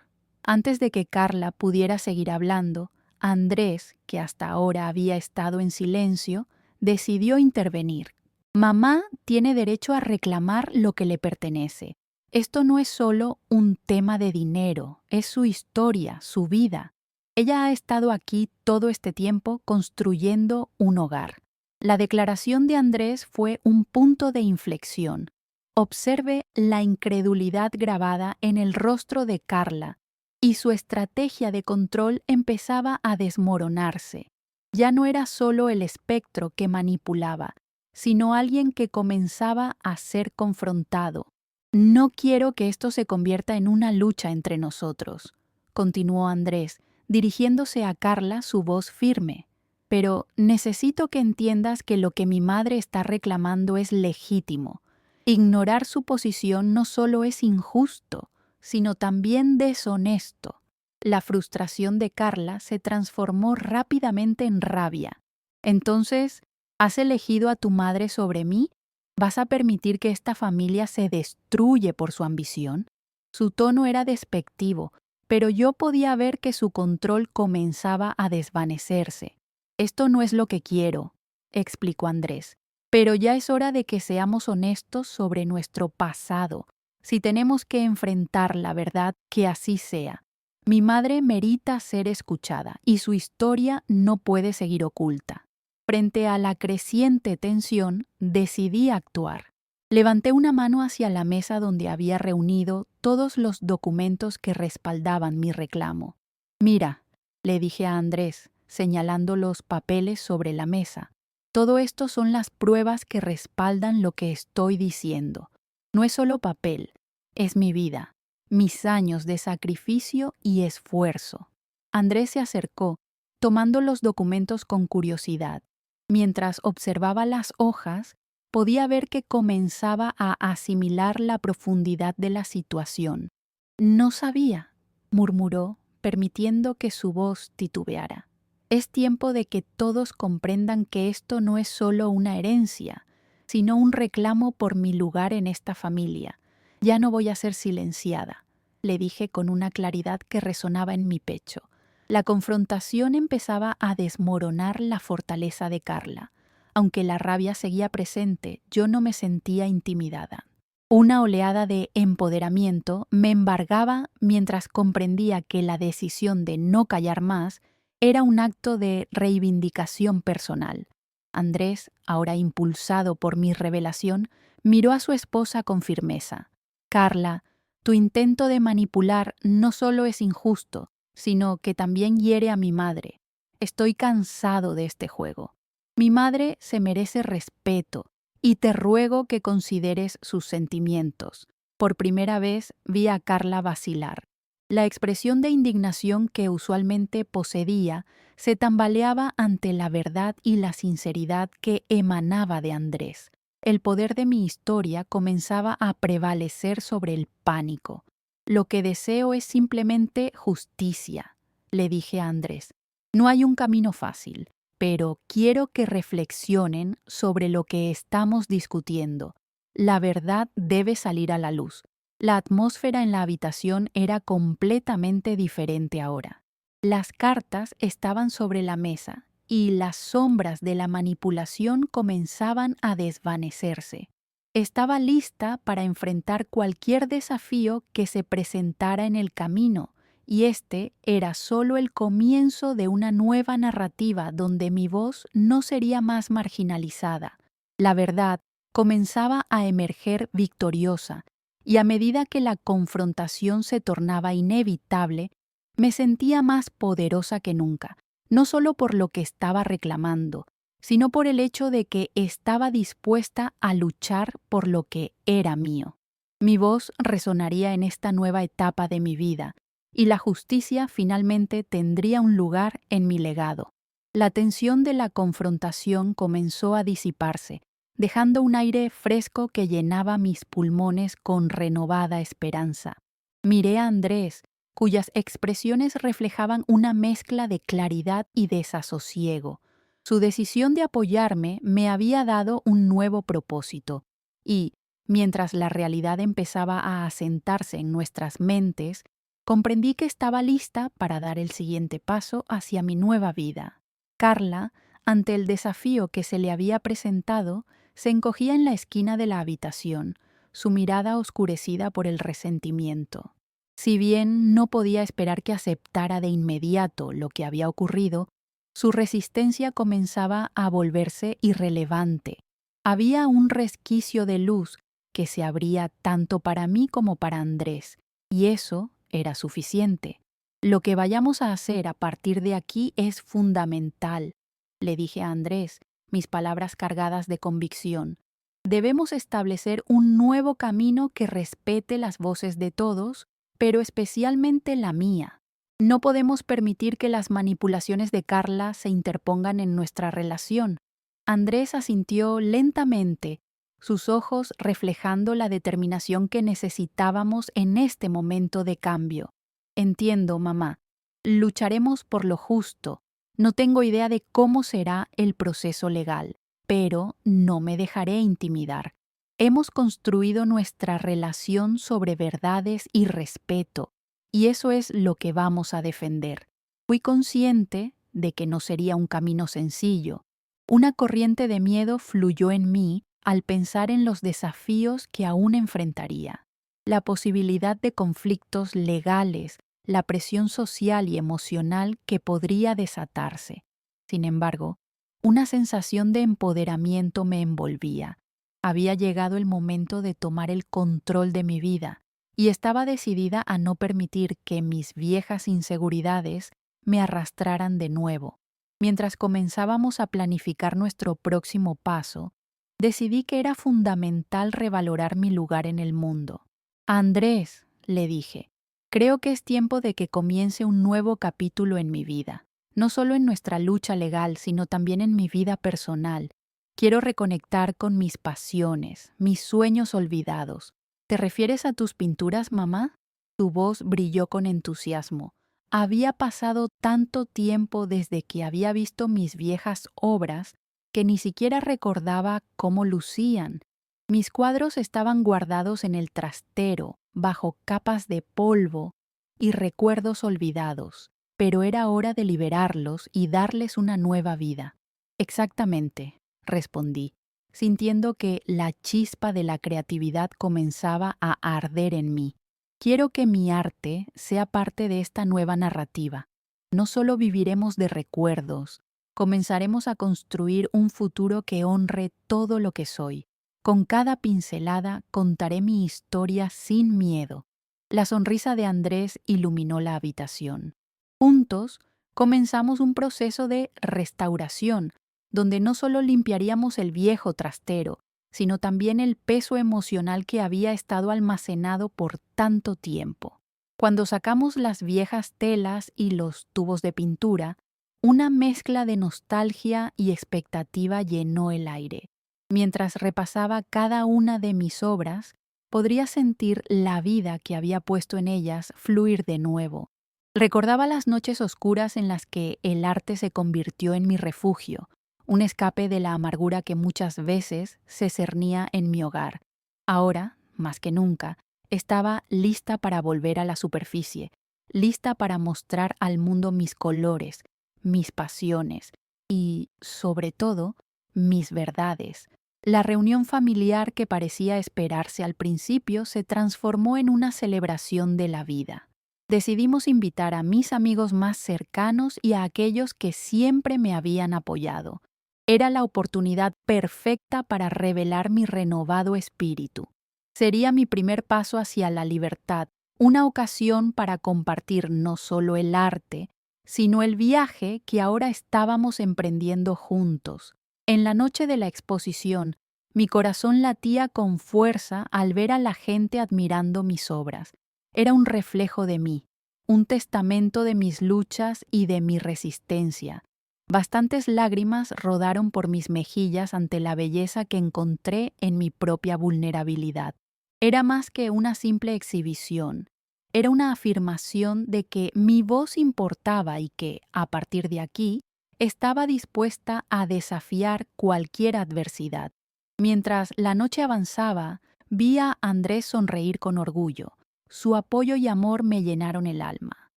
Antes de que Carla pudiera seguir hablando, Andrés, que hasta ahora había estado en silencio, decidió intervenir. «Mamá tiene derecho a reclamar lo que le pertenece. Esto no es solo un tema de dinero, es su historia, su vida. Ella ha estado aquí todo este tiempo construyendo un hogar». La declaración de Andrés fue un punto de inflexión. Observe la incredulidad grabada en el rostro de Carla, y su estrategia de control empezaba a desmoronarse. Ya no era solo el espectro que manipulaba, sino alguien que comenzaba a ser confrontado. «No quiero que esto se convierta en una lucha entre nosotros», continuó Andrés, dirigiéndose a Carla su voz firme. «Pero necesito que entiendas que lo que mi madre está reclamando es legítimo. Ignorar su posición no solo es injusto, sino también deshonesto». La frustración de Carla se transformó rápidamente en rabia. «Entonces, ¿has elegido a tu madre sobre mí? ¿Vas a permitir que esta familia se destruye por su ambición?». Su tono era despectivo, pero yo podía ver que su control comenzaba a desvanecerse. «Esto no es lo que quiero», explicó Andrés, «pero ya es hora de que seamos honestos sobre nuestro pasado. Si tenemos que enfrentar la verdad, que así sea. Mi madre merita ser escuchada y su historia no puede seguir oculta». Frente a la creciente tensión, decidí actuar. Levanté una mano hacia la mesa donde había reunido todos los documentos que respaldaban mi reclamo. «Mira», le dije a Andrés, señalando los papeles sobre la mesa, «todo esto son las pruebas que respaldan lo que estoy diciendo. No es solo papel, es mi vida, mis años de sacrificio y esfuerzo». Andrés se acercó, tomando los documentos con curiosidad. Mientras observaba las hojas, podía ver que comenzaba a asimilar la profundidad de la situación. «No sabía», murmuró, permitiendo que su voz titubeara. «Es tiempo de que todos comprendan que esto no es solo una herencia, sino un reclamo por mi lugar en esta familia. Ya no voy a ser silenciada», le dije con una claridad que resonaba en mi pecho. La confrontación empezaba a desmoronar la fortaleza de Carla. Aunque la rabia seguía presente, yo no me sentía intimidada. Una oleada de empoderamiento me embargaba mientras comprendía que la decisión de no callar más era un acto de reivindicación personal. Andrés, ahora impulsado por mi revelación, miró a su esposa con firmeza. «Carla, tu intento de manipular no solo es injusto, sino que también hiere a mi madre. Estoy cansado de este juego. Mi madre se merece respeto y te ruego que consideres sus sentimientos». Por primera vez vi a Carla vacilar. La expresión de indignación que usualmente poseía se tambaleaba ante la verdad y la sinceridad que emanaba de Andrés. El poder de mi historia comenzaba a prevalecer sobre el pánico. «Lo que deseo es simplemente justicia», le dije a Andrés. «No hay un camino fácil, pero quiero que reflexionen sobre lo que estamos discutiendo. La verdad debe salir a la luz». La atmósfera en la habitación era completamente diferente ahora. Las cartas estaban sobre la mesa y las sombras de la manipulación comenzaban a desvanecerse. Estaba lista para enfrentar cualquier desafío que se presentara en el camino, y este era solo el comienzo de una nueva narrativa donde mi voz no sería más marginalizada. La verdad comenzaba a emerger victoriosa, y a medida que la confrontación se tornaba inevitable, me sentía más poderosa que nunca, no solo por lo que estaba reclamando, sino por el hecho de que estaba dispuesta a luchar por lo que era mío. Mi voz resonaría en esta nueva etapa de mi vida, y la justicia finalmente tendría un lugar en mi legado. La tensión de la confrontación comenzó a disiparse, dejando un aire fresco que llenaba mis pulmones con renovada esperanza. Miré a Andrés, cuyas expresiones reflejaban una mezcla de claridad y desasosiego. Su decisión de apoyarme me había dado un nuevo propósito, y, mientras la realidad empezaba a asentarse en nuestras mentes, comprendí que estaba lista para dar el siguiente paso hacia mi nueva vida. Carla, ante el desafío que se le había presentado, se encogía en la esquina de la habitación, su mirada oscurecida por el resentimiento. Si bien no podía esperar que aceptara de inmediato lo que había ocurrido, su resistencia comenzaba a volverse irrelevante. Había un resquicio de luz que se abría tanto para mí como para Andrés, y eso era suficiente. «Lo que vayamos a hacer a partir de aquí es fundamental», le dije a Andrés, mis palabras cargadas de convicción. «Debemos establecer un nuevo camino que respete las voces de todos, pero especialmente la mía. No podemos permitir que las manipulaciones de Carla se interpongan en nuestra relación». Andrés asintió lentamente, sus ojos reflejando la determinación que necesitábamos en este momento de cambio. «Entiendo, mamá. Lucharemos por lo justo. No tengo idea de cómo será el proceso legal, pero no me dejaré intimidar. Hemos construido nuestra relación sobre verdades y respeto, y eso es lo que vamos a defender. Fui consciente de que no sería un camino sencillo. Una corriente de miedo fluyó en mí al pensar en los desafíos que aún enfrentaría. La posibilidad de conflictos legales, la presión social y emocional que podría desatarse. Sin embargo, una sensación de empoderamiento me envolvía. Había llegado el momento de tomar el control de mi vida y estaba decidida a no permitir que mis viejas inseguridades me arrastraran de nuevo. Mientras comenzábamos a planificar nuestro próximo paso, decidí que era fundamental revalorar mi lugar en el mundo. Andrés, le dije, creo que es tiempo de que comience un nuevo capítulo en mi vida, no solo en nuestra lucha legal, sino también en mi vida personal. Quiero reconectar con mis pasiones, mis sueños olvidados. ¿Te refieres a tus pinturas, mamá? Tu voz brilló con entusiasmo. Había pasado tanto tiempo desde que había visto mis viejas obras que ni siquiera recordaba cómo lucían. Mis cuadros estaban guardados en el trastero, bajo capas de polvo y recuerdos olvidados, pero era hora de liberarlos y darles una nueva vida. Exactamente, respondí, sintiendo que la chispa de la creatividad comenzaba a arder en mí. Quiero que mi arte sea parte de esta nueva narrativa. No solo viviremos de recuerdos, comenzaremos a construir un futuro que honre todo lo que soy. Con cada pincelada contaré mi historia sin miedo. La sonrisa de Andrés iluminó la habitación. Juntos comenzamos un proceso de restauración, donde no solo limpiaríamos el viejo trastero, sino también el peso emocional que había estado almacenado por tanto tiempo. Cuando sacamos las viejas telas y los tubos de pintura, una mezcla de nostalgia y expectativa llenó el aire. Mientras repasaba cada una de mis obras, podría sentir la vida que había puesto en ellas fluir de nuevo. Recordaba las noches oscuras en las que el arte se convirtió en mi refugio, un escape de la amargura que muchas veces se cernía en mi hogar. Ahora, más que nunca, estaba lista para volver a la superficie, lista para mostrar al mundo mis colores, mis pasiones y, sobre todo, mis verdades. La reunión familiar que parecía esperarse al principio se transformó en una celebración de la vida. Decidimos invitar a mis amigos más cercanos y a aquellos que siempre me habían apoyado. Era la oportunidad perfecta para revelar mi renovado espíritu. Sería mi primer paso hacia la libertad, una ocasión para compartir no solo el arte, sino el viaje que ahora estábamos emprendiendo juntos. En la noche de la exposición, mi corazón latía con fuerza al ver a la gente admirando mis obras. Era un reflejo de mí, un testamento de mis luchas y de mi resistencia. Bastantes lágrimas rodaron por mis mejillas ante la belleza que encontré en mi propia vulnerabilidad. Era más que una simple exhibición. Era una afirmación de que mi voz importaba y que, a partir de aquí, estaba dispuesta a desafiar cualquier adversidad. Mientras la noche avanzaba, vi a Andrés sonreír con orgullo. Su apoyo y amor me llenaron el alma.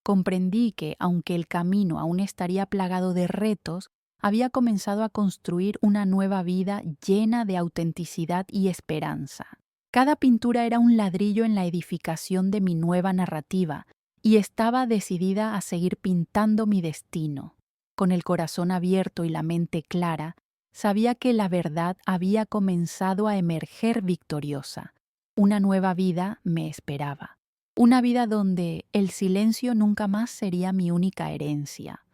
Comprendí que, aunque el camino aún estaría plagado de retos, había comenzado a construir una nueva vida llena de autenticidad y esperanza. Cada pintura era un ladrillo en la edificación de mi nueva narrativa, y estaba decidida a seguir pintando mi destino. Con el corazón abierto y la mente clara, sabía que la verdad había comenzado a emerger victoriosa. Una nueva vida me esperaba. Una vida donde el silencio nunca más sería mi única herencia.